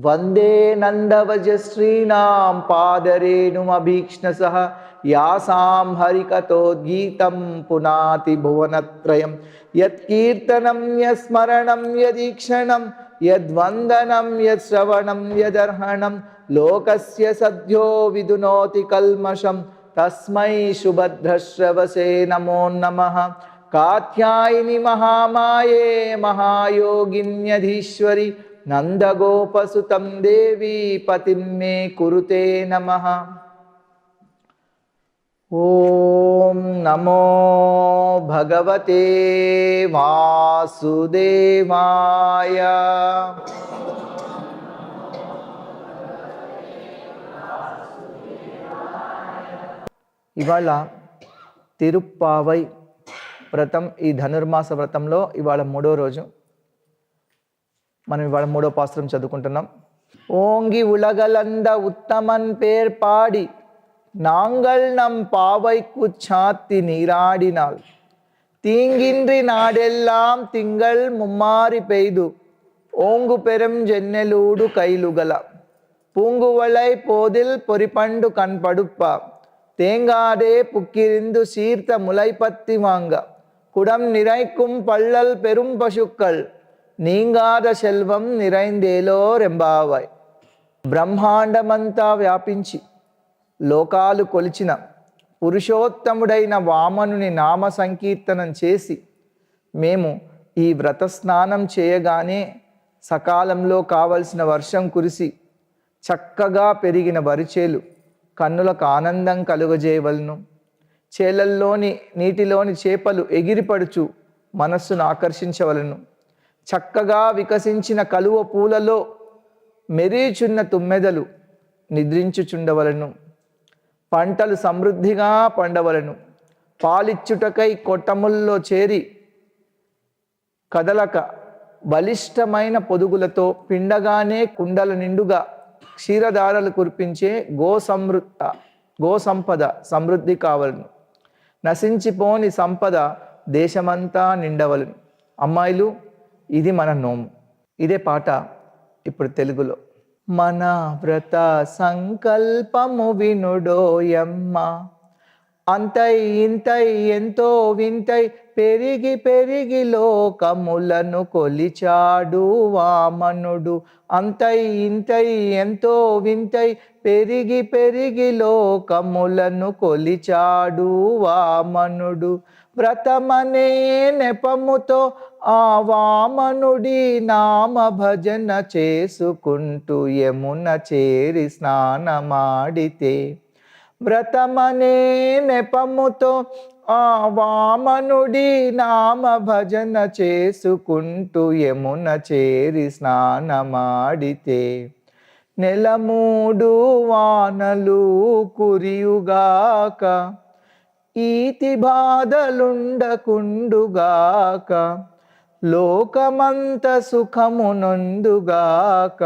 వందే నందవజశ్రీనాం పాదరేణుమభీక్ష్ణసః యాసాం హరికథోద్గీతం పునాతి భువనత్రయం యత్కీర్తనం యస్మరణం యదీక్షణం యద్వందనం యశ్రవణం యదర్హణం లోకస్య సద్యో విదునోతి కల్మషం తస్మై సుభద్రశ్రవసే నమో నమః. కాత్యాయని మహామాయే మహాయోగిన్యధీశ్వరి నందగోపసుతం దేవి పతిం మే కురుతే నమః. ఓం నమో భగవతే వాసుదేవాయ. ఇవాళ తిరుప్పావై వ్రతం, ఈ ధనుర్మాస వ్రతంలో ఇవాళ 3వ రోజు. మనం ఇవాళ 3వ పాసురం చదువుకుంటున్నాం. ఓంగి ఉలగలంద ఉత్తమన్ పేర్ పాడి నాంగల్ నం పావైకు ఛాత్తి నీరాడినాల్ తీంగిన్రి నాడెల్లాం తింగల్ ముమ్మారి పెய்து ఓంగు పెరం జెన్నెలూడు కైలుగల పూంగువళై పోదిల్ పొరిపండు కన్పడుప్ప தேங்காடே புக்கிரிந்து சீர்த்த முளைப்பத்தி வாங்க குடம் நிறைக்கும் பள்ளல் பெரும் பசுக்கள் నీంగాద శెల్వం నిరైందేలో రెంబావాయ్. బ్రహ్మాండమంతా వ్యాపించి లోకాలు కొలిచిన పురుషోత్తముడైన వామనుని నామ సంకీర్తనం చేసి మేము ఈ వ్రత స్నానం చేయగానే సకాలంలో కావలసిన వర్షం కురిసి చక్కగా పెరిగిన వరిచేలు కన్నులకు ఆనందం కలుగజేయవలను. చేలల్లోని నీటిలోని చేపలు ఎగిరిపడుచు మనస్సును ఆకర్షించవలను. చక్కగా వికసించిన కలువ పూలలో మెరీచున్న తుమ్మెదలు నిద్రించుచుండవలను. పంటలు సమృద్ధిగా పండవలను. పాలిచ్చుటకై కొట్టముల్లో చేరి కదలక బలిష్టమైన పొదుగులతో పిండగానే కుండల నిండుగా క్షీరధారలు కురిపించే గోసంపద సమృద్ధి కావలను. నశించిపోని సంపద దేశమంతా నిండవలను. అమ్మాయిలు, ఇది మన నోము. ఇదే పాట ఇప్పుడు తెలుగులో. మన వ్రత సంకల్పము వినుడోయమ్మ, అంతై ఇంతై ఎంతో వింతై పెరిగి పెరిగి లోకములను కొలిచాడు వామనుడు. అంతై ఇంతై ఎంతో వింతై పెరిగి పెరిగి లోకములను కొలిచాడు వామనుడు. వ్రతమనే నెపముతో ఆ వామనుడి నామ భజన చేసుకుంటూ యమున చేరి స్నానమాడితే. వ్రతమనే నెపముతో ఆ వామనుడి నామ భజన చేసుకుంటూ యమున చేరి స్నానమాడితే. నెలమూడు వానలు కురియుగాక, ఈతి బాధలుండకుండుగాక, లోకమంత సుఖమునందుగాక.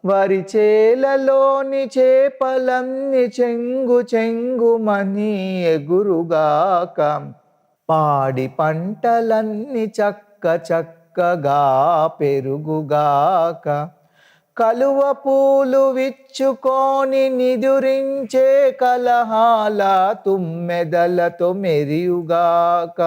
వరిచేలలోని చేపలన్ని చెంగు చెంగుమని ఎగురుగాక, పాడి పంటలన్నీ చక్క చక్కగా పెరుగుగాక. కలువ పూలు విచ్చుకొని నిదురించే కలహాల తుమ్మెదలతో మెరియుగాక.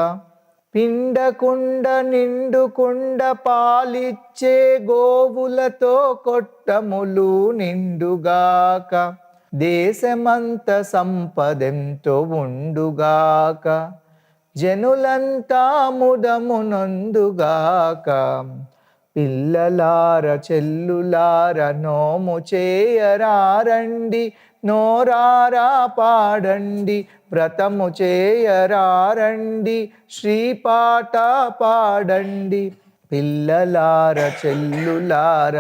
పిండకుండ నిండుకుండ పాలిచ్చే గోవులతో కొట్టములు నిండుగాక. దేశమంత సంపదెంతో ఉండుగాక, జనులంతా ముదమునందుగాక. పిల్లలార చెల్లులార నోము చేయరారండి, నోరారా పాడండి, వ్రతము చేయరారండి, శ్రీపాట పాడండి. పిల్లలార చెల్లులార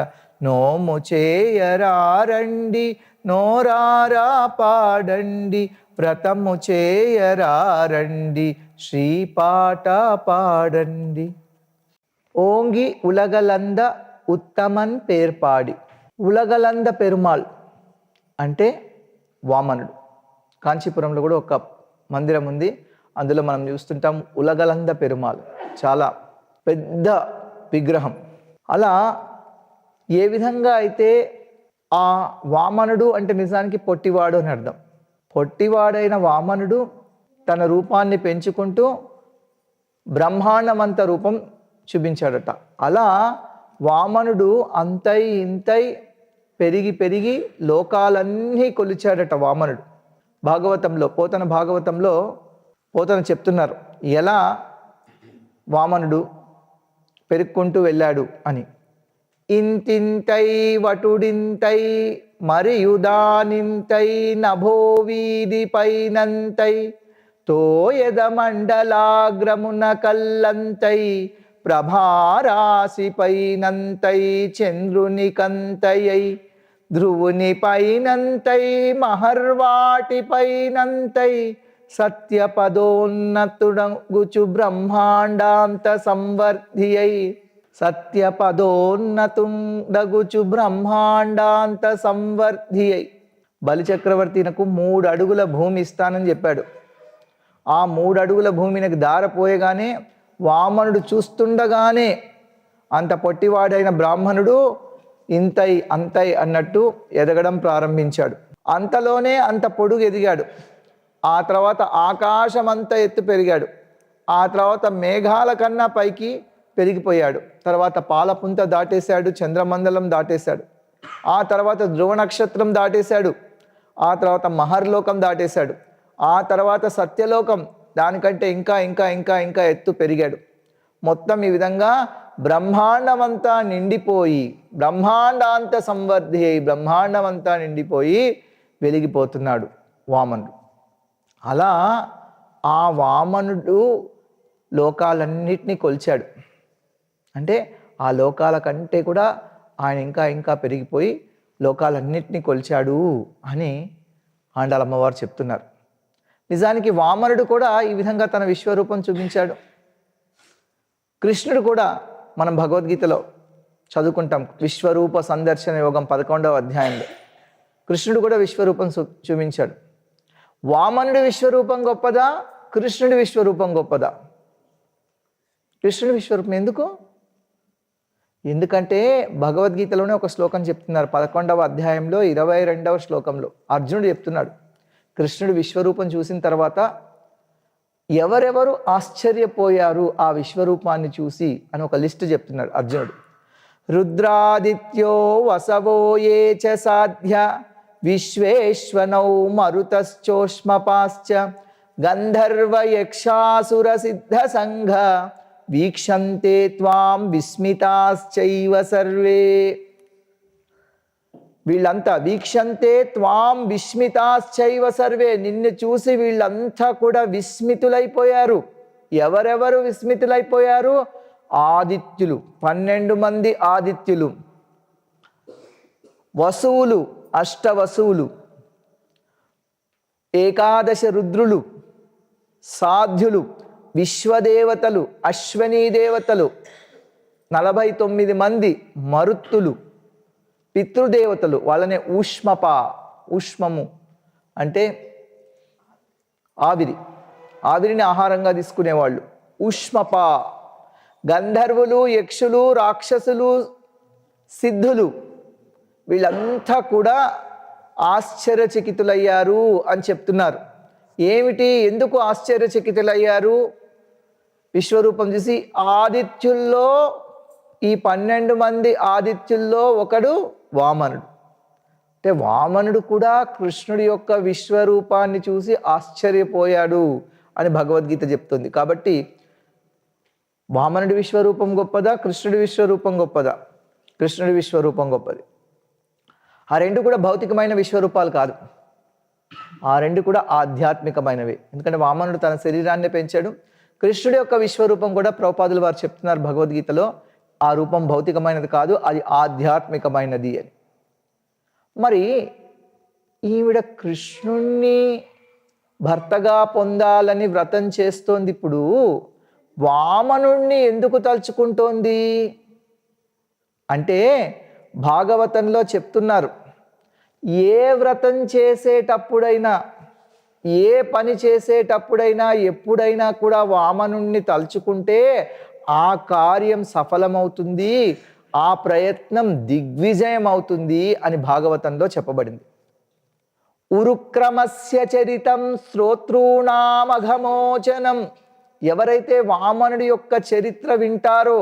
నోము చేయరారండి, నోరారా పాడండి, వ్రతము చేయరారండి, శ్రీపాట పాడండి. ఓంగి ఉలగలంద ఉత్తమన్ పేర్పాడి. ఉలగలంద పెరుమాళ్ అంటే వామనుడు. కాంచీపురంలో కూడా ఒక మందిరం ఉంది, అందులో మనం చూస్తుంటాం ఉలగలంద పెరుమాళ్, చాలా పెద్ద విగ్రహం. అలా ఏ విధంగా అయితే ఆ వామనుడు అంటే నిజానికి పొట్టివాడు అని అర్థం. పొట్టివాడైన వామనుడు తన రూపాన్ని పెంచుకుంటూ బ్రహ్మాండమంత రూపం చూపించాడట. అలా వామనుడు అంతై ఇంతై పెరిగి పెరిగి లోకాలన్నీ కొలిచాడట వామనుడు. భాగవతంలో పోతన భాగవతంలో పోతన చెప్తున్నారు ఎలా వామనుడు పెరుక్కుంటూ వెళ్ళాడు అని. ఇంతింతై వటుడింతై మరియుదానింతై నభో వీధి పైనంతై తోయద మండలాగ్రమున కల్లంతై ప్రభారాశి పైనంతై చంద్రుని కంతయై ధ్రువుని పైనంతై మహర్వాటి పైనంతై సత్యపదోన్నతుడగుచు బ్రహ్మాండాంత సంవర్ధియై సత్యపదోన్నతుండగుచు బ్రహ్మాండాంత సంవర్ధియై. బలిచక్రవర్తినకు 3 అడుగుల భూమి ఇస్తానని చెప్పాడు. ఆ 3 అడుగుల భూమికి దారపోయగానే వామనుడు చూస్తుండగానే అంత పొట్టివాడైన బ్రాహ్మణుడు ఇంతై అంతై అన్నట్టు ఎదగడం ప్రారంభించాడు. అంతలోనే అంత పొడుగు ఎదిగాడు. ఆ తర్వాత ఆకాశమంత ఎత్తు పెరిగాడు. ఆ తర్వాత మేఘాల కన్నా పైకి పెరిగిపోయాడు. తర్వాత పాలపుంత దాటేశాడు, చంద్రమండలం దాటేశాడు. ఆ తర్వాత ధ్రువ నక్షత్రం దాటేశాడు. ఆ తర్వాత మహర్లోకం దాటేశాడు. ఆ తర్వాత సత్యలోకం, దానికంటే ఇంకా ఇంకా ఇంకా ఇంకా ఎత్తు పెరిగాడు. మొత్తం ఈ విధంగా బ్రహ్మాండమంతా నిండిపోయి బ్రహ్మాండాంత సంవర్ధి అయి బ్రహ్మాండమంతా నిండిపోయి వెలిగిపోతున్నాడు వామనుడు. అలా ఆ వామనుడు లోకాలన్నిటినీ కొలిచాడు. అంటే ఆ లోకాల కంటే కూడా ఆయన ఇంకా ఇంకా పెరిగిపోయి లోకాలన్నిటినీ కొలిచాడు అని ఆండాళ్ అమ్మవారు చెప్తున్నారు. నిజానికి వామనుడు కూడా ఈ విధంగా తన విశ్వరూపం చూపించాడు. కృష్ణుడు కూడా మనం భగవద్గీతలో చదువుకుంటాం. విశ్వరూప సందర్శన యోగం 11వ అధ్యాయంలో కృష్ణుడు కూడా విశ్వరూపం చూపించాడు. వామనుడి విశ్వరూపం గొప్పదా, కృష్ణుడి విశ్వరూపం గొప్పదా? కృష్ణుడి విశ్వరూపం ఎందుకు? ఎందుకంటే భగవద్గీతలోనే ఒక శ్లోకం చెప్తున్నారు. 11వ అధ్యాయంలో 22వ శ్లోకంలో అర్జునుడు చెప్తున్నాడు, కృష్ణుడి విశ్వరూపం చూసిన తర్వాత ఎవరెవరు ఆశ్చర్యపోయారు ఆ విశ్వరూపాన్ని చూసి అని ఒక లిస్ట్ చెప్తున్నాడు అర్జునుడు. రుద్రాదిత్యో వసవో ఏ చ సాధ్య విశ్వేశ్వనౌ మరుతశ్చోష్మపాశ్చ గంధర్వ యక్షాసుర సిద్ధ సంఘ వీక్షంతే త్వాం విస్మితాశ్చైవ సర్వే. వీళ్ళంతా వీక్షంతే త్వాం విస్మితాశ్చైవ సర్వే, నిన్ను చూసి వీళ్ళంతా కూడా విస్మితులైపోయారు. ఎవరెవరు విస్మితులైపోయారు? ఆదిత్యులు, 12 మంది ఆదిత్యులు, వసువులు, 8 వసువులు, 11 రుద్రులు, సాధ్యులు, విశ్వదేవతలు, అశ్వనీ దేవతలు, 49 మంది మరుత్తులు, పితృదేవతలు, వాళ్ళనే ఊష్మప, ఊష్మము అంటే ఆవిరి, ఆవిరిని ఆహారంగా తీసుకునేవాళ్ళు ఊష్మప, గంధర్వులు, యక్షులు, రాక్షసులు, సిద్ధులు, వీళ్ళంతా కూడా ఆశ్చర్యచకితులయ్యారు అని చెప్తున్నారు. ఏమిటి, ఎందుకు ఆశ్చర్యచకితులయ్యారు? విశ్వరూపం చూసి ఆదిత్యుల్లో, ఈ 12 మంది ఆదిత్యుల్లో ఒకడు వామనుడు. అంటే వామనుడు కూడా కృష్ణుడి యొక్క విశ్వరూపాన్ని చూసి ఆశ్చర్యపోయాడు అని భగవద్గీత చెప్తుంది. కాబట్టి వామనుడి విశ్వరూపం గొప్పదా, కృష్ణుడి విశ్వరూపం గొప్పదా? కృష్ణుడి విశ్వరూపం గొప్పది. ఆ 2 కూడా భౌతికమైన విశ్వరూపాలు కాదు, ఆ 2 కూడా ఆధ్యాత్మికమైనవి. ఎందుకంటే వామనుడు తన శరీరాన్ని పెంచాడు. కృష్ణుడి యొక్క విశ్వరూపం కూడా ప్రభుపాదులు వారు చెప్తున్నారు భగవద్గీతలో, ఆ రూపం భౌతికమైనది కాదు, అది ఆధ్యాత్మికమైనది అని. మరి ఈవిడ కృష్ణుణ్ణి భర్తగా పొందాలని వ్రతం చేస్తోంది. ఇప్పుడు వామనుణ్ణి ఎందుకు తలుచుకుంటోంది అంటే భాగవతంలో చెప్తున్నారు, ఏ వ్రతం చేసేటప్పుడైనా, ఏ పని చేసేటప్పుడైనా, ఎప్పుడైనా కూడా వామనుణ్ణి తలుచుకుంటే ఆ కార్యం సఫలమవుతుంది. ఆ ప్రయత్నం దిగ్విజయం అవుతుంది అని భాగవతంలో చెప్పబడింది. ఉరుక్రమస్య చరితం శ్రోతృణామఘమోచనం. ఎవరైతే వామనుడి యొక్క చరిత్ర వింటారో,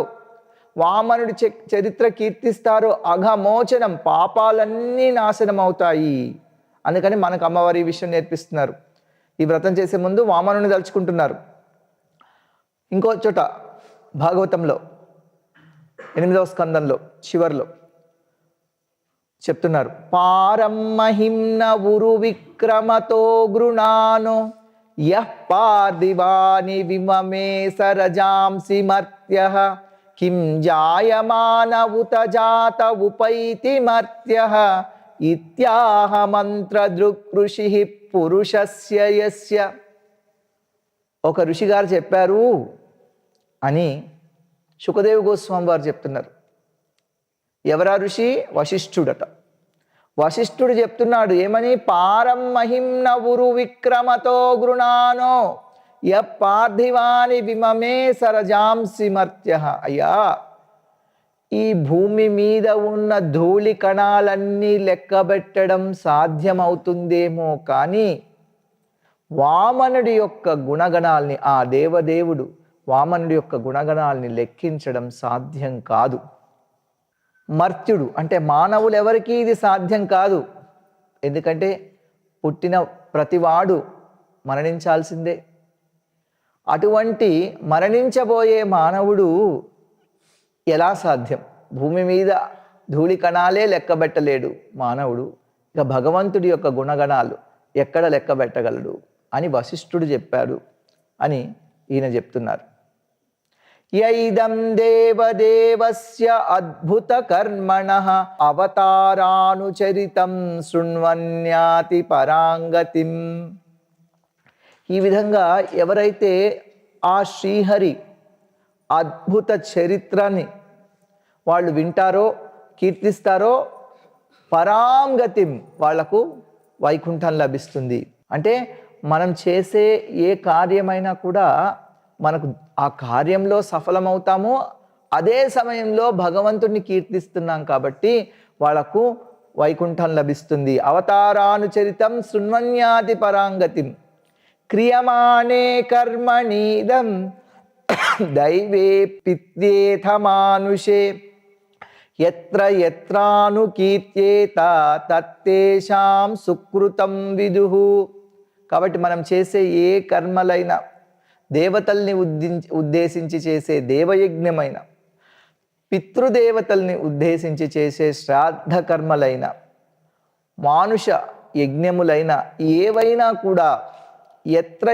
వామనుడి చరిత్ర కీర్తిస్తారో, అఘమోచనం, పాపాలన్నీ నాశనం అవుతాయి. అందుకని మనకు అమ్మవారి ఈ విషయం నేర్పిస్తున్నారు. ఈ వ్రతం చేసే ముందు వామనుని తలుచుకుంటున్నారు. ఇంకో చోట భాగవతంలో 8వ స్కందంలో చివర్లో చెప్తున్నారు, పారం మహిమ్న ఉరు విక్రమతో గృణానో యః పార్థివాని విమమే సరజాంసి మర్త్యః కిం జాయమాన ఉత జాత ఉపైతి మర్త్యః ఇత్యాహ మంత్ర దృక్ఋషి పురుషస్య యస్య. ఒక ఋషిగారు చెప్పారు అని శుకదేవ గోస్వామి వారు చెప్తున్నారు. ఎవరా ఋషి? వశిష్ఠుడట. వశిష్ఠుడు చెప్తున్నాడు ఏమని? పారం మహిమ్న ఉరు విక్రమతో గృణానో య పార్థివాని విమమే సరజాంసి మర్త్యః. అయ్యా, ఈ భూమి మీద ఉన్న ధూళి కణాలన్నీ లెక్కబెట్టడం సాధ్యమవుతుందేమో కానీ వామనుడి యొక్క గుణగణాల్ని, ఆ దేవదేవుడు వామనుడి యొక్క గుణగణాల్ని లెక్కించడం సాధ్యం కాదు. మర్త్యుడు అంటే మానవులు ఎవరికి ఇది సాధ్యం కాదు. ఎందుకంటే పుట్టిన ప్రతివాడు మరణించాల్సిందే. అటువంటి మరణించబోయే మానవుడు ఎలా సాధ్యం? భూమి మీద ధూళి కణాలే లెక్కబెట్టలేడు మానవుడు, ఇక భగవంతుడి యొక్క గుణగణాలు ఎక్కడ లెక్కబెట్టగలడు అని వశిష్ఠుడు చెప్పాడు అని ఈయన చెప్తున్నారు. యైదం దేవదేవస్య అద్భుత కర్మణః అవతారానుచరితం శృణ్వన్యాతి పరాంగతిం. ఈ విధంగా ఎవరైతే ఆ శ్రీహరి అద్భుత చరిత్రని వాళ్ళు వింటారో, కీర్తిస్తారో, పరాంగతిం, వాళ్లకు వైకుంఠం లభిస్తుంది. అంటే మనం చేసే ఏ కార్యమైనా కూడా మనకు ఆ కార్యంలో సఫలమవుతామో, అదే సమయంలో భగవంతుడిని కీర్తిస్తున్నాం కాబట్టి వాళ్లకు వైకుంఠం లభిస్తుంది. అవతారానుచరితం శృణ్వన్యాతి పరాంగతిం క్రియమాణే కర్మణీదం దైవే పిత్యేథ మానుషే యత్ర యత్రానుకీర్త్యేత తత్తేషాం సుకృతం విదుః. కాబట్టి మనం చేసే ఏ కర్మలైనా, దేవతల్ని ఉద్దేశించి చేసే దేవయజ్ఞమైన, పితృదేవతల్ని ఉద్దేశించి చేసే శ్రాద్ధ కర్మలైన, మానుష యజ్ఞములైన ఏవైనా కూడా ఎత్ర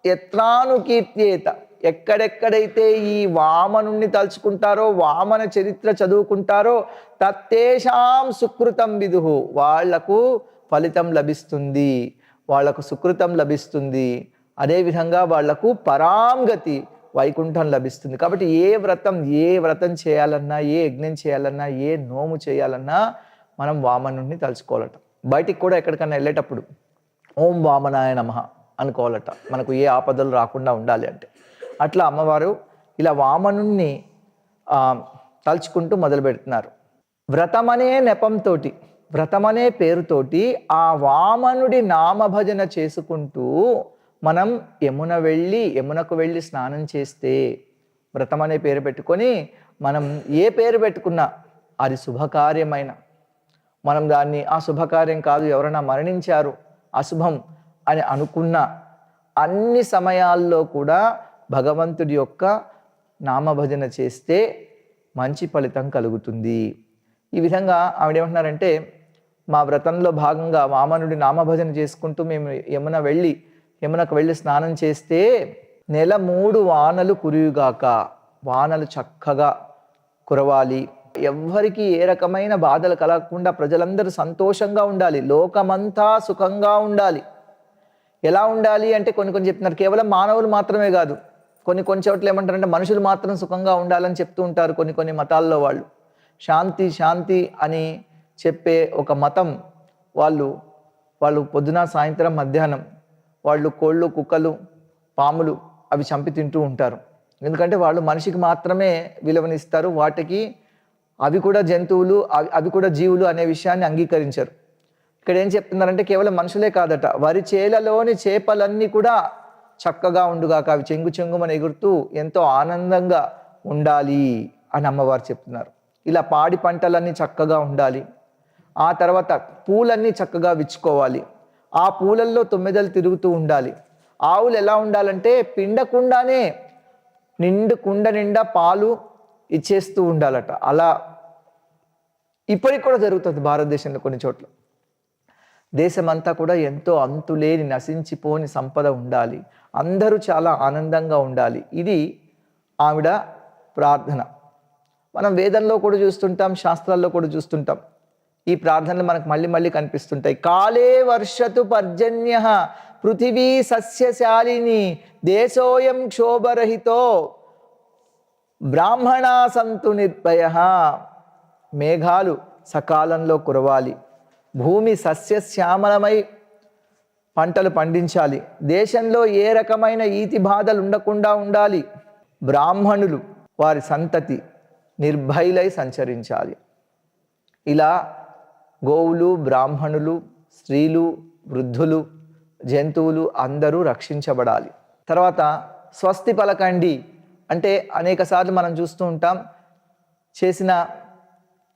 యత్రానుకీర్త్యేత, ఎక్కడెక్కడైతే ఈ వామనుణ్ణి తలుచుకుంటారో, వామన చరిత్ర చదువుకుంటారో, తత్తేషాం సుకృతం విదుః, వాళ్లకు ఫలితం లభిస్తుంది, వాళ్లకు సుకృతం లభిస్తుంది. అదేవిధంగా వాళ్లకు పరాంగతి, వైకుంఠం లభిస్తుంది. కాబట్టి ఏ వ్రతం చేయాలన్నా, ఏ యజ్ఞం చేయాలన్నా, ఏ నోము చేయాలన్నా మనం వామనుణ్ణి తలుచుకోవాలట. బయటికి కూడా ఎక్కడికన్నా వెళ్ళేటప్పుడు ఓం వామనాయ నమః అనుకోవాలట, మనకు ఏ ఆపదలు రాకుండా ఉండాలి అంటే. అట్లా అమ్మవారు ఇలా వామనుణ్ణి తలుచుకుంటూ మొదలు పెడుతున్నారు. వ్రతమనే నెపంతోటి, వ్రతమనే పేరుతోటి ఆ వామనుడి నామభజన చేసుకుంటూ మనం యమునకు వెళ్ళి స్నానం చేస్తే, వ్రతం అనే పేరు పెట్టుకొని మనం ఏ పేరు పెట్టుకున్నా అది శుభకార్యమైన, మనం దాన్ని ఆ శుభకార్యం కాదు, ఎవరైనా మరణించారు అశుభం అని అనుకున్న అన్ని సమయాల్లో కూడా భగవంతుడి యొక్క నామభజన చేస్తే మంచి ఫలితం కలుగుతుంది. ఈ విధంగా ఆవిడేమంటున్నారంటే, మా వ్రతంలో భాగంగా వామనుడి నామభజన చేసుకుంటూ మేము యమునకు వెళ్ళి స్నానం చేస్తే నెల 3 వానలు కురియుగాక, వానలు చక్కగా కురవాలి, ఎవ్వరికి ఏ రకమైన బాధలు కలగకుండా ప్రజలందరూ సంతోషంగా ఉండాలి, లోకమంతా సుఖంగా ఉండాలి. ఎలా ఉండాలి అంటే కొన్ని చెప్తున్నారు, కేవలం మానవులు మాత్రమే కాదు, కొన్ని చోట్ల ఏమంటారంటే మనుషులు మాత్రం సుఖంగా ఉండాలని చెప్తూ ఉంటారు కొన్ని మతాల్లో వాళ్ళు. శాంతి అని చెప్పే ఒక మతం వాళ్ళు పొద్దున సాయంత్రం మధ్యాహ్నం వాళ్ళు కోళ్ళు, కుక్కలు, పాములు అవి చంపి తింటూ ఉంటారు. ఎందుకంటే వాళ్ళు మనిషికి మాత్రమే విలువనిస్తారు, వాటికి అవి కూడా జంతువులు, అవి కూడా జీవులు అనే విషయాన్ని అంగీకరించరు. ఇక్కడ ఏం చెప్తున్నారంటే కేవలం మనుషులే కాదట, వరి చేలలోని చేపలన్నీ కూడా చక్కగా ఉండుగాక, అవి చెంగు చెంగుమని ఎగురుతూ ఎంతో ఆనందంగా ఉండాలి అని అమ్మవారు చెప్తున్నారు. ఇలా పాడి పంటలన్నీ చక్కగా ఉండాలి, ఆ తర్వాత పూలన్నీ చక్కగా విచ్చుకోవాలి, ఆ పూలల్లో తొమ్మిదలు తిరుగుతూ ఉండాలి. ఆవులు ఎలా ఉండాలంటే పిండకుండానే కుండ నిండా పాలు ఇచ్చేస్తూ ఉండాలట. అలా ఇప్పటికి కూడా జరుగుతుంది భారతదేశంలో కొన్ని చోట్ల. దేశమంతా కూడా ఎంతో అంతులేని నశించిపోని సంపద ఉండాలి, అందరూ చాలా ఆనందంగా ఉండాలి. ఇది ఆవిడ ప్రార్థన. మనం వేదంలో కూడా చూస్తుంటాం, శాస్త్రాల్లో కూడా చూస్తుంటాం. ఈ ప్రార్థనలు మనకు మళ్ళీ మళ్ళీ కనిపిస్తుంటాయి. కాలే వర్షతు పర్జన్య పృథివీ సస్యశాలిని దేశోయం క్షోభరహితో బ్రాహ్మణా సంతు నిర్భయ. మేఘాలు సకాలంలో కురవాలి, భూమి సస్యశ్యామలమై పంటలు పండించాలి, దేశంలో ఏ రకమైన ఈతి బాధలు ఉండకుండా ఉండాలి, బ్రాహ్మణులు వారి సంతతి నిర్భయులై సంచరించాలి. ఇలా గోవులు, బ్రాహ్మణులు, స్త్రీలు, వృద్ధులు, జంతువులు అందరూ రక్షించబడాలి. తర్వాత స్వస్తి పలకండి అంటే అనేకసార్లు మనం చూస్తూ ఉంటాం, చేసిన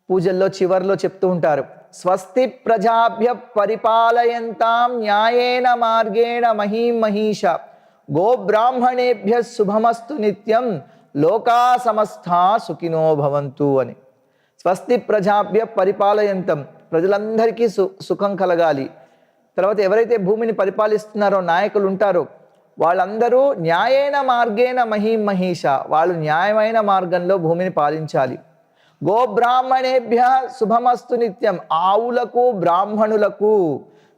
పూజల్లో చివర్లో చెప్తూ ఉంటారు, స్వస్తి ప్రజాభ్య పరిపాలయంతాం న్యాయేన మార్గేణ మహీం మహీష గోబ్రాహ్మణేభ్య శుభమస్తు నిత్యం లోకా సమస్తా సుఖినో భవంతు అని. స్వస్తి ప్రజాభ్య పరిపాలయంతం, ప్రజలందరికీ సుఖం కలగాలి. తర్వాత ఎవరైతే భూమిని పరిపాలిస్తున్నారో నాయకులు ఉంటారో వాళ్ళందరూ న్యాయేన మార్గేణ మహీం మహీష, వాళ్ళు న్యాయమైన మార్గంలో భూమిని పాలించాలి. గోబ్రాహ్మణేభ్య శుభమస్తు నిత్యం, ఆవులకు బ్రాహ్మణులకు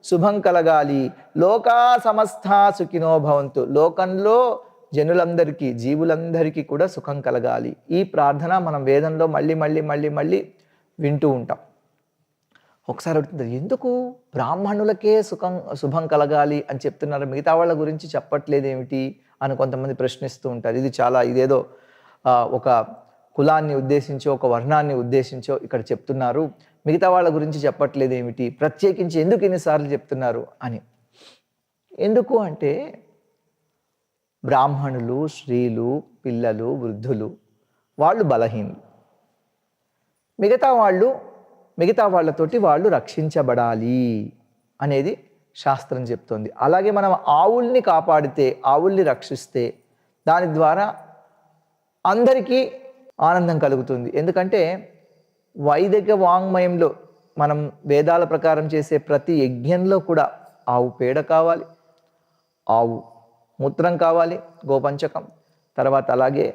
శుభం కలగాలి. లోకా సమస్తా సుఖినో భవంతు, లోకంలో జనులందరికీ, జీవులందరికీ కూడా సుఖం కలగాలి. ఈ ప్రార్థన మనం వేదంలో మళ్ళీ మళ్ళీ మళ్ళీ మళ్ళీ వింటూ ఉంటాం. ఒకసారి అడుగుతుంది, ఎందుకు బ్రాహ్మణులకే శుభం కలగాలి అని చెప్తున్నారు, మిగతా వాళ్ళ గురించి చెప్పట్లేదేమిటి అని కొంతమంది ప్రశ్నిస్తూ ఉంటారు. ఇదేదో ఒక కులాన్ని ఉద్దేశించో, ఒక వర్ణాన్ని ఉద్దేశించో ఇక్కడ చెప్తున్నారు, మిగతా వాళ్ళ గురించి చెప్పట్లేదేమిటి, ప్రత్యేకించి ఎందుకు ఎన్నిసార్లు చెప్తున్నారు అని. ఎందుకు అంటే బ్రాహ్మణులు, స్త్రీలు, పిల్లలు, వృద్ధులు వాళ్ళు బలహీనులు, మిగతా వాళ్ళతోటి వాళ్ళు రక్షించబడాలి అనేది శాస్త్రం చెప్తోంది. అలాగే మనం ఆవుల్ని కాపాడితే, ఆవుల్ని రక్షిస్తే దాని ద్వారా అందరికీ ఆనందం కలుగుతుంది. ఎందుకంటే వైదిక వాంగ్మయంలో మనం వేదాల ప్రకారం చేసే ప్రతి యజ్ఞంలో కూడా ఆవు పేడ కావాలి, ఆవు మూత్రం కావాలి, గోపంచకం, తర్వాత అలాగే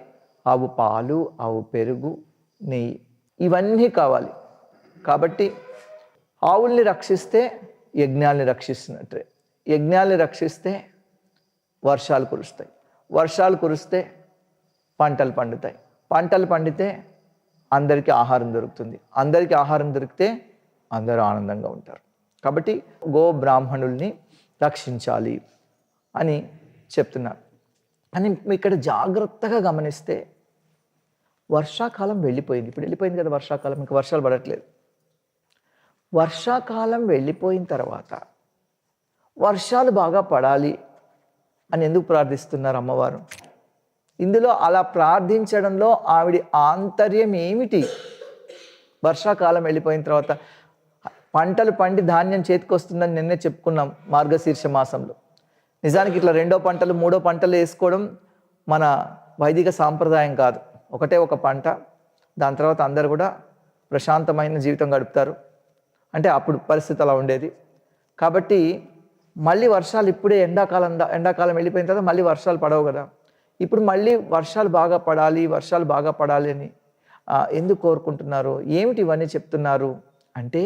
ఆవు పాలు, ఆవు పెరుగు, నెయ్యి, ఇవన్నీ కావాలి. కాబట్టి ఆవుల్ని రక్షిస్తే యజ్ఞాల్ని రక్షిస్తున్నట్టే. యజ్ఞాల్ని రక్షిస్తే వర్షాలు కురుస్తాయి, వర్షాలు కురిస్తే పంటలు పండుతాయి, పంటలు పండితే అందరికీ ఆహారం దొరుకుతుంది, అందరికీ ఆహారం దొరికితే అందరూ ఆనందంగా ఉంటారు. కాబట్టి గో బ్రాహ్మణుల్ని రక్షించాలి అని చెప్తున్నారు. అని ఇక్కడ జాగ్రత్తగా గమనిస్తే వర్షాకాలం వెళ్ళిపోయింది, ఇప్పుడు వెళ్ళిపోయింది కదా వర్షాకాలం, ఇంకా వర్షాలు పడట్లేదు. వర్షాకాలం వెళ్ళిపోయిన తర్వాత వర్షాలు బాగా పడాలి అని ఎందుకు ప్రార్థిస్తున్నారు అమ్మవారు? ఇందులో అలా ప్రార్థించడంలో ఆవిడ ఆంతర్యం ఏమిటి? వర్షాకాలం వెళ్ళిపోయిన తర్వాత పంటలు పండి ధాన్యం చేతికి వస్తుందని నిన్నే చెప్పుకున్నాం మార్గశీర్ష మాసంలో. నిజానికి ఇట్లా రెండో పంటలు, మూడో పంటలు వేసుకోవడం మన వైదిక సాంప్రదాయం కాదు. ఒకటే ఒక పంట, దాని తర్వాత అందరు కూడా ప్రశాంతమైన జీవితం గడుపుతారు. అంటే అప్పుడు పరిస్థితి అలా ఉండేది. కాబట్టి మళ్ళీ వర్షాలు ఇప్పుడే ఎండాకాలం వెళ్ళిపోయిన తర్వాత మళ్ళీ వర్షాలు పడవు కదా, ఇప్పుడు మళ్ళీ వర్షాలు బాగా పడాలి అని ఎందుకు కోరుకుంటున్నారు? ఏమిటి ఇవన్నీ చెప్తున్నారు అంటే,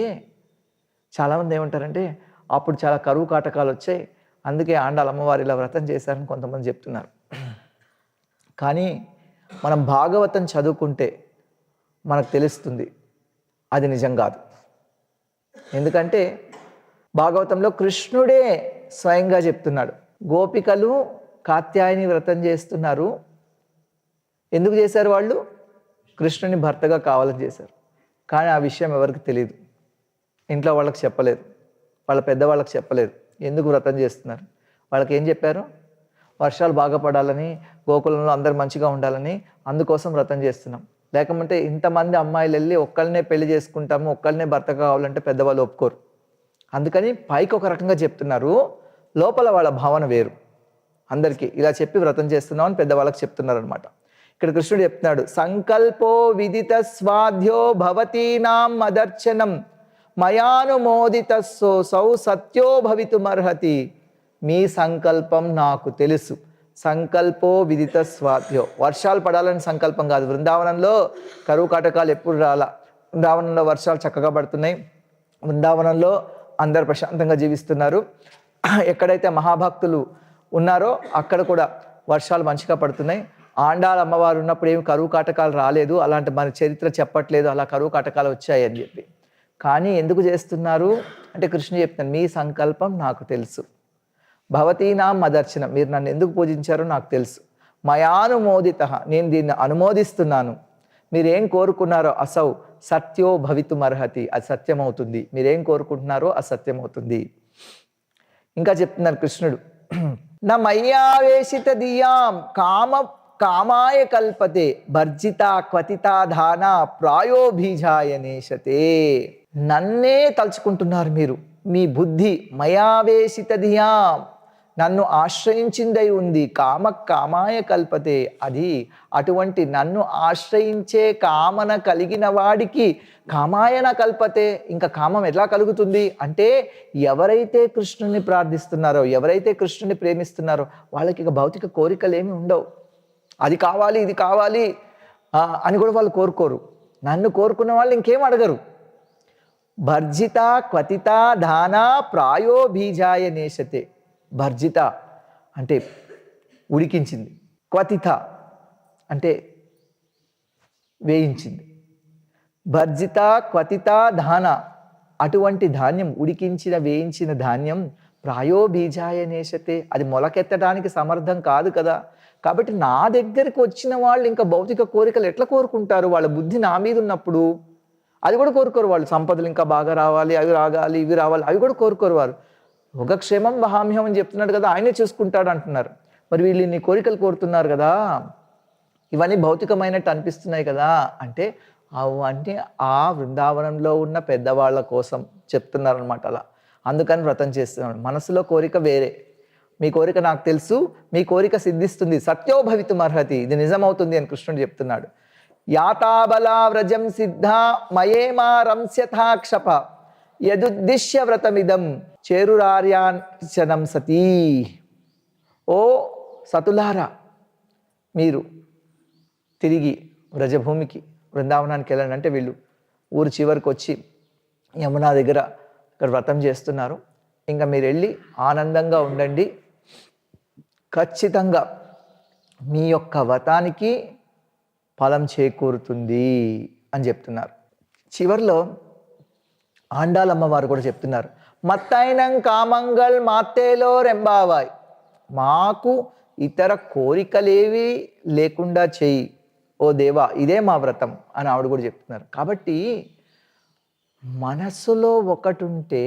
చాలామంది ఏమంటారంటే అప్పుడు చాలా కరువు కాటకాలు వచ్చాయి, అందుకే ఆండాళ్ళ అమ్మవారు ఇలా వ్రతం చేశారని కొంతమంది చెప్తున్నారు. కానీ మనం భాగవతం చదువుకుంటే మనకు తెలుస్తుంది అది నిజం కాదు. ఎందుకంటే భాగవతంలో కృష్ణుడే స్వయంగా చెప్తున్నాడు, గోపికలు కాత్యాయని వ్రతం చేస్తున్నారు, ఎందుకు చేశారు వాళ్ళు? కృష్ణుని భర్తగా కావాలని చేశారు. కానీ ఆ విషయం ఎవరికి తెలియదు. ఇంట్లో వాళ్ళకి చెప్పలేదు, వాళ్ళ పెద్దవాళ్ళకి చెప్పలేదు ఎందుకు వ్రతం చేస్తున్నారు. వాళ్ళకి ఏం చెప్పారు? వర్షాలు బాగా పడాలని, గోకులంలో అందరు మంచిగా ఉండాలని, అందుకోసం వ్రతం చేస్తున్నాం. లేకపోతే ఇంతమంది అమ్మాయిలు వెళ్ళి ఒక్కళ్ళనే పెళ్లి చేసుకుంటాము, ఒక్కళ్ళనే భర్త కావాలంటే పెద్దవాళ్ళు ఒప్పుకోరు. అందుకని పైకి ఒక రకంగా చెప్తున్నారు, లోపల వాళ్ళ భావన వేరు. అందరికీ ఇలా చెప్పి వ్రతం చేస్తున్నాం అని పెద్దవాళ్ళకి చెప్తున్నారు అనమాట. ఇక్కడ కృష్ణుడు చెప్తున్నాడు, సంకల్పో విదిత స్వాధ్యో భవతీనాం మదర్చనం మయానుమోదిత సౌ సత్యో భవితుమర్హతి. మీ సంకల్పం నాకు తెలుసు. సంకల్పో విదిత స్వాధ్యో, వర్షాలు పడాలని సంకల్పం కాదు. బృందావనంలో కరువు కాటకాలు ఎప్పుడు రాలా. బృందావనంలో వర్షాలు చక్కగా పడుతున్నాయి. బృందావనంలో అందరు ప్రశాంతంగా జీవిస్తున్నారు. ఎక్కడైతే మహాభక్తులు ఉన్నారో అక్కడ కూడా వర్షాలు మంచిగా పడుతున్నాయి. ఆండాళ అమ్మవారు ఉన్నప్పుడు ఏమి కరువు కాటకాలు రాలేదు. అలాంటి మన చరిత్ర చెప్పట్లేదు అలా కరువు కాటకాలు వచ్చాయి అని చెప్పి. కానీ ఎందుకు చేస్తున్నారు అంటే కృష్ణుడు చెప్తాను, మీ సంకల్పం నాకు తెలుసు. భవతీనాం మదర్శనం, మీరు నన్ను ఎందుకు పూజించారో నాకు తెలుసు. మయానుమోదిత, నేను దీన్ని అనుమోదిస్తున్నాను. మీరేం కోరుకున్నారో అసౌ సత్యో భవితుమర్హతి, అది సత్యమవుతుంది. మీరేం కోరుకుంటున్నారో అది సత్యమవుతుంది. ఇంకా చెప్తున్నారు కృష్ణుడు, నా మయ్యావేశిత దియాం కామాయ కల్పతే భర్జిత క్వతిత ధాన ప్రాయో బీజాయ నేషతే. నన్నే తలుచుకుంటున్నారు మీరు, మీ బుద్ధి మయావేశిత దియాం, నన్ను ఆశ్రయించిందై ఉంది. కామాయ కల్పతే, అది అటువంటి నన్ను ఆశ్రయించే కామన కలిగిన వాడికి కామాయన కల్పతే, ఇంకా కామం ఎలా కలుగుతుంది అంటే ఎవరైతే కృష్ణుని ప్రార్థిస్తున్నారో, ఎవరైతే కృష్ణుని ప్రేమిస్తున్నారో వాళ్ళకి ఇక భౌతిక కోరికలు ఏమి ఉండవు. అది కావాలి ఇది కావాలి అని కూడా వాళ్ళు కోరుకోరు. నన్ను కోరుకున్న వాళ్ళు ఇంకేం అడగరు. భర్జిత క్వతిత ధాన ప్రాయో బీజాయ నేషతే. భర్జిత అంటే ఉడికించింది, క్వతిత అంటే వేయించింది. భర్జిత క్వతిత ధాన, అటువంటి ధాన్యం, ఉడికించిన వేయించిన ధాన్యం ప్రాయో బీజాయ నేషతే, అది మొలకెత్తడానికి సమర్థం కాదు కదా. కాబట్టి నా దగ్గరికి వచ్చిన వాళ్ళు ఇంకా భౌతిక కోరికలు ఎట్లా కోరుకుంటారు? వాళ్ళ బుద్ధి నా మీద ఉన్నప్పుడు అది కూడా కోరుకోరు. వాళ్ళు సంపదలు ఇంకా బాగా రావాలి, అవి రాగాలి, ఇవి రావాలి, అవి కూడా కోరుకోరు. వారు యోగక్షేమం వహామ్యం అని చెప్తున్నాడు కదా, ఆయనే చూసుకుంటాడు అంటున్నారు. మరి వీళ్ళు ఇన్ని కోరికలు కోరుతున్నారు కదా, ఇవన్నీ భౌతికమైనట్టు అనిపిస్తున్నాయి కదా అంటే అవన్నీ ఆ బృందావనంలో ఉన్న పెద్దవాళ్ళ కోసం చెప్తున్నారనమాట. అలా అందుకని వ్రతం చేస్తున్నాడు. మనసులో కోరిక వేరే, మీ కోరిక నాకు తెలుసు, మీ కోరిక సిద్ధిస్తుంది. సత్యో భవితుమర్హతి, ఇది నిజమవుతుంది అని కృష్ణుడు చెప్తున్నాడు. యాతాబలా వ్రజం సిద్ధ మయేమా రంస్యథాక్షప యదుద్దిశ్య వ్రతమిదం చేరురార్యాచనం సతీ. ఓ సతులారా, మీరు తిరిగి వ్రజభూమికి బృందావనానికి వెళ్ళండి అంటే వీళ్ళు ఊరు చివరికి వచ్చి యమునా దగ్గర ఇక్కడ వ్రతం చేస్తున్నారు. ఇంకా మీరు వెళ్ళి ఆనందంగా ఉండండి, ఖచ్చితంగా మీ యొక్క వ్రతానికి ఫలం చేకూరుతుంది అని చెప్తున్నారు. చివరిలో ఆండాలమ్మవారు కూడా చెప్తున్నారు, మత్తైనం కామంగల్ మాత్తేలో రెంబావాయ్, మాకు ఇతర కోరికలేవి లేకుండా చెయ్యి ఓ దేవా, ఇదే మా వ్రతం అని ఆవిడ కూడా చెప్తున్నారు. కాబట్టి మనస్సులో ఒకటి ఉంటే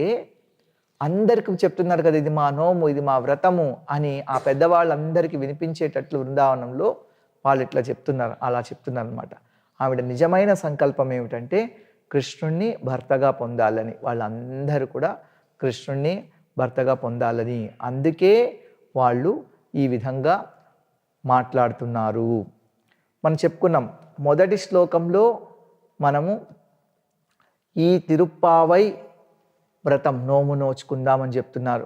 అందరికి చెప్తున్నారు కదా, ఇది మా నోము, ఇది మా వ్రతము అని ఆ పెద్దవాళ్ళందరికీ వినిపించేటట్లు బృందావనంలో వాళ్ళు ఇట్లా చెప్తున్నారు, అలా చెప్తున్నారు అనమాట. ఆవిడ నిజమైన సంకల్పం ఏమిటంటే కృష్ణుణ్ణి భర్తగా పొందాలని, వాళ్ళందరూ కూడా కృష్ణుణ్ణి భర్తగా పొందాలని, అందుకే వాళ్ళు ఈ విధంగా మాట్లాడుతున్నారు. మనం చెప్పుకున్నాం మొదటి శ్లోకంలో మనము ఈ తిరుప్పావై వ్రతం నోము నోచుకుందామని చెప్తున్నారు.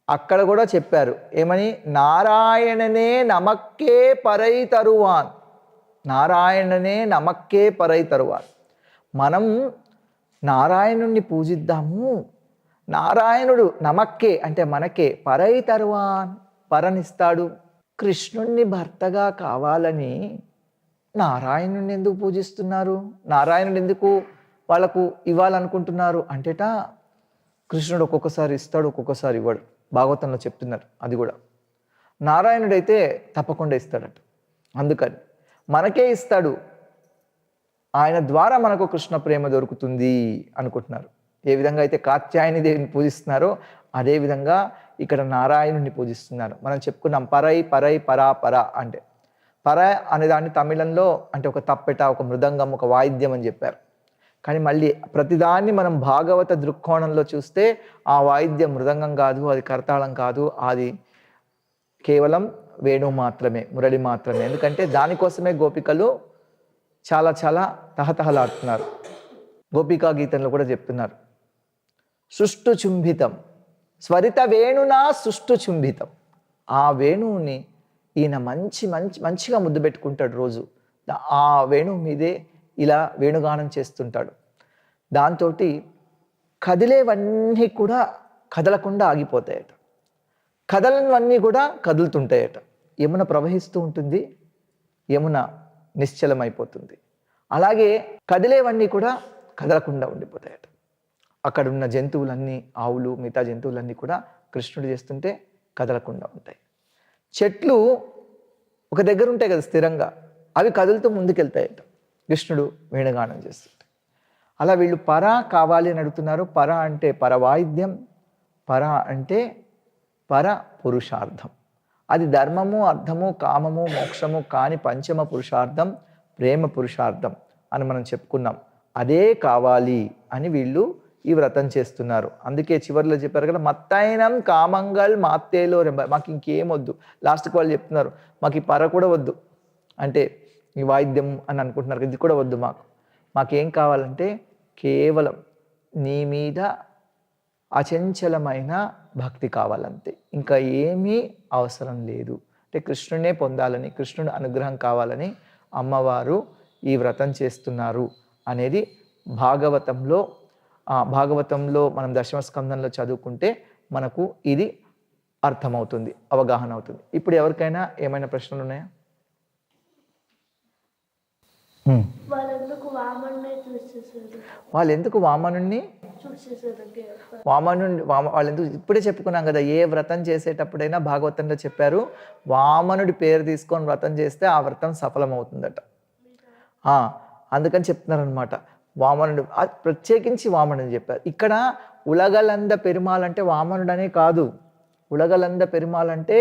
అక్కడ కూడా చెప్పారు ఏమని, నారాయణనే నమక్కే పరై తరువాన్, నారాయణనే నమక్కే పరై తరువాన్. మనం నారాయణుణ్ణి పూజిద్దాము, నారాయణుడు నమక్కే అంటే మనకే, పరై తరువాన్ పరనిస్తాడు. కృష్ణుణ్ణి భర్తగా కావాలని నారాయణుడిని ఎందుకు పూజిస్తున్నారు, నారాయణుడు ఎందుకు వాళ్ళకు ఇవ్వాలనుకుంటున్నారు అంటేట కృష్ణుడు ఒక్కొక్కసారి ఇస్తాడు, ఒక్కొక్కసారి ఇవ్వడు. భాగవతంలో చెప్తున్నారు అది కూడా. నారాయణుడైతే తప్పకుండా ఇస్తాడట. అందుకని మనకే ఇస్తాడు, ఆయన ద్వారా మనకు కృష్ణ ప్రేమ దొరుకుతుంది అనుకుంటున్నారు. ఏ విధంగా అయితే కాత్యాయని దేవిని పూజిస్తున్నారో అదేవిధంగా ఇక్కడ నారాయణుని పూజిస్తున్నారు. మనం చెప్పుకున్నాం పరై పరై పరా పర అంటే, పర అనేదాన్ని తమిళంలో అంటే ఒక తప్పెట, ఒక మృదంగం, ఒక వాయిద్యం అని చెప్పారు. కానీ మళ్ళీ ప్రతిదాన్ని మనం భాగవత దృక్కోణంలో చూస్తే ఆ వాయిద్యం మృదంగం కాదు, అది కరతాళం కాదు, అది కేవలం వేణువు మాత్రమే, మురళి మాత్రమే. ఎందుకంటే దానికోసమే గోపికలు చాలా చాలా తహతహలాడుతున్నారు. గోపికా గీతంలో కూడా చెప్తున్నారు, సుష్టు చుంభితం స్వరిత వేణునా సుష్టు చుంభితం. ఆ వేణువుని ఈయన మంచిగా ముద్దు పెట్టుకుంటాడు రోజు. ఆ వేణువు మీదే ఇలా వేణుగానం చేస్తుంటాడు. దాంతో కదిలేవన్నీ కూడా కదలకుండా ఆగిపోతాయట, కదలనివన్నీ కూడా కదులుతుంటాయట. యమున ప్రవహిస్తూ ఉంటుంది, యమున నిశ్చలమైపోతుంది. అలాగే కదిలేవన్నీ కూడా కదలకుండా ఉండిపోతాయట. అక్కడ ఉన్న జంతువులన్నీ, ఆవులు, మిగతా జంతువులన్నీ కూడా కృష్ణుడు చేస్తుంటే కదలకుండా ఉంటాయి. చెట్లు ఒక దగ్గర ఉంటాయి కదా స్థిరంగా, అవి కదులుతూ ముందుకెళ్తాయట కృష్ణుడు వేణుగానం చేస్తుంటే. అలా వీళ్ళు పర కావాలి అని అడుగుతున్నారు. పర అంటే పరవాయిద్యం, పర అంటే పర పురుషార్థం. అది ధర్మము, అర్థము, కామము, మోక్షము కాని పంచమ పురుషార్థం ప్రేమ పురుషార్థం అని మనం చెప్పుకున్నాం. అదే కావాలి అని వీళ్ళు ఈ వ్రతం చేస్తున్నారు. అందుకే చివరిలో చెప్పారు కదా, మత్తైనం కామంగల్ మాత్తేలో రెంబ, మాకు ఇంకేం వద్దు. లాస్ట్కి వాళ్ళు చెప్తున్నారు, మాకు ఈ పర కూడా వద్దు, అంటే ఈ వాయిద్యం అని అనుకుంటున్నారు, ఇది కూడా వద్దు, మాకేం కావాలంటే కేవలం నీ మీద అచంచలమైన భక్తి కావాలంతే, ఇంకా ఏమీ అవసరం లేదు. అంటే కృష్ణునే పొందాలని, కృష్ణుడి అనుగ్రహం కావాలని అమ్మవారు ఈ వ్రతం చేస్తున్నారు అనేది భాగవతంలో మనం దశమస్కందంలో చదువుకుంటే మనకు ఇది అర్థమవుతుంది, అవగాహన అవుతుంది. ఇప్పుడు ఎవరికైనా ఏమైనా ప్రశ్నలు ఉన్నాయా? వాళ్ళు ఎందుకు వామనుణ్ణి వాళ్ళు ఎందుకు, ఇప్పుడే చెప్పుకున్నాం కదా, ఏ వ్రతం చేసేటప్పుడైనా భాగవతంలో చెప్పారు, వామనుడి పేరు తీసుకొని వ్రతం చేస్తే ఆ వ్రతం సఫలమవుతుందట. అందుకని చెప్తున్నారు అనమాట. వామనుడు ప్రత్యేకించి వామనుడు చెప్పారు. ఇక్కడ ఉలగలంద పెరుమాలంటే వామనుడనే కాదు, ఉలగలంద పెరుమాలంటే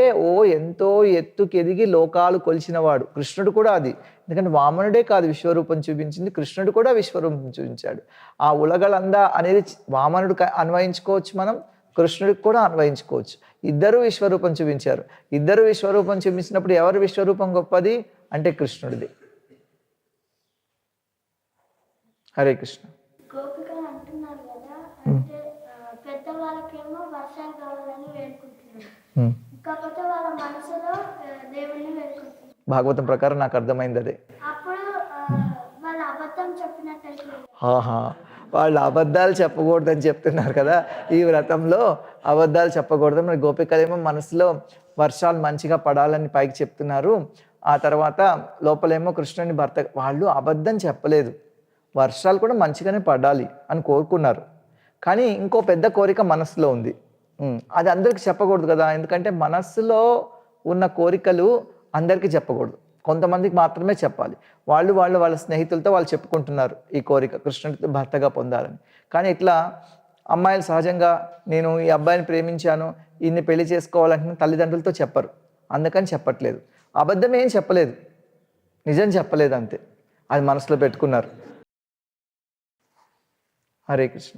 ఎంతో ఎత్తుకెదిగి లోకాలు కొలిచినవాడు కృష్ణుడు కూడా. అది ఎందుకంటే వామనుడే కాదు విశ్వరూపం చూపించింది, కృష్ణుడు కూడా విశ్వరూపం చూపించాడు. ఆ ఉలగలంద అనేది వామనుడికి అన్వయించుకోవచ్చు, మనం కృష్ణుడికి కూడా అన్వయించుకోవచ్చు. ఇద్దరు విశ్వరూపం చూపించారు. ఇద్దరు విశ్వరూపం చూపించినప్పుడు ఎవరి విశ్వరూపం గొప్పది అంటే కృష్ణుడిది. హరే కృష్ణ. భాగవతం ప్రకారం నాకు అర్థమైంది అదే. వాళ్ళు అబద్ధాలు చెప్పకూడదని చెప్తున్నారు కదా, ఈ వ్రతంలో అబద్ధాలు చెప్పకూడదు. మరి గోపికలేమో మనసులో వర్షాలు మంచిగా పడాలని పైకి చెప్తున్నారు, ఆ తర్వాత లోపలేమో కృష్ణుని భర్త, వాళ్ళు అబద్ధం చెప్పలేదు, వర్షాలు కూడా మంచిగానే పడాలి అని కోరుకున్నారు. కానీ ఇంకో పెద్ద కోరిక మనసులో ఉంది, అది అందరికి చెప్పకూడదు కదా. ఎందుకంటే మనస్సులో ఉన్న కోరికలు అందరికీ చెప్పకూడదు, కొంతమందికి మాత్రమే చెప్పాలి. వాళ్ళ స్నేహితులతో వాళ్ళు చెప్పుకుంటున్నారు ఈ కోరిక కృష్ణుడితో భర్తగా పొందాలని. కానీ ఇట్లా అమ్మాయిలు సహజంగా నేను ఈ అబ్బాయిని ప్రేమించాను, ఈయన్ని పెళ్లి చేసుకోవాలంటే తల్లిదండ్రులతో చెప్పరు, అందుకని చెప్పట్లేదు. అబద్ధం ఏం చెప్పలేదు, నిజం చెప్పలేదు అంతే, అది మనసులో పెట్టుకున్నారు. హరే కృష్ణ.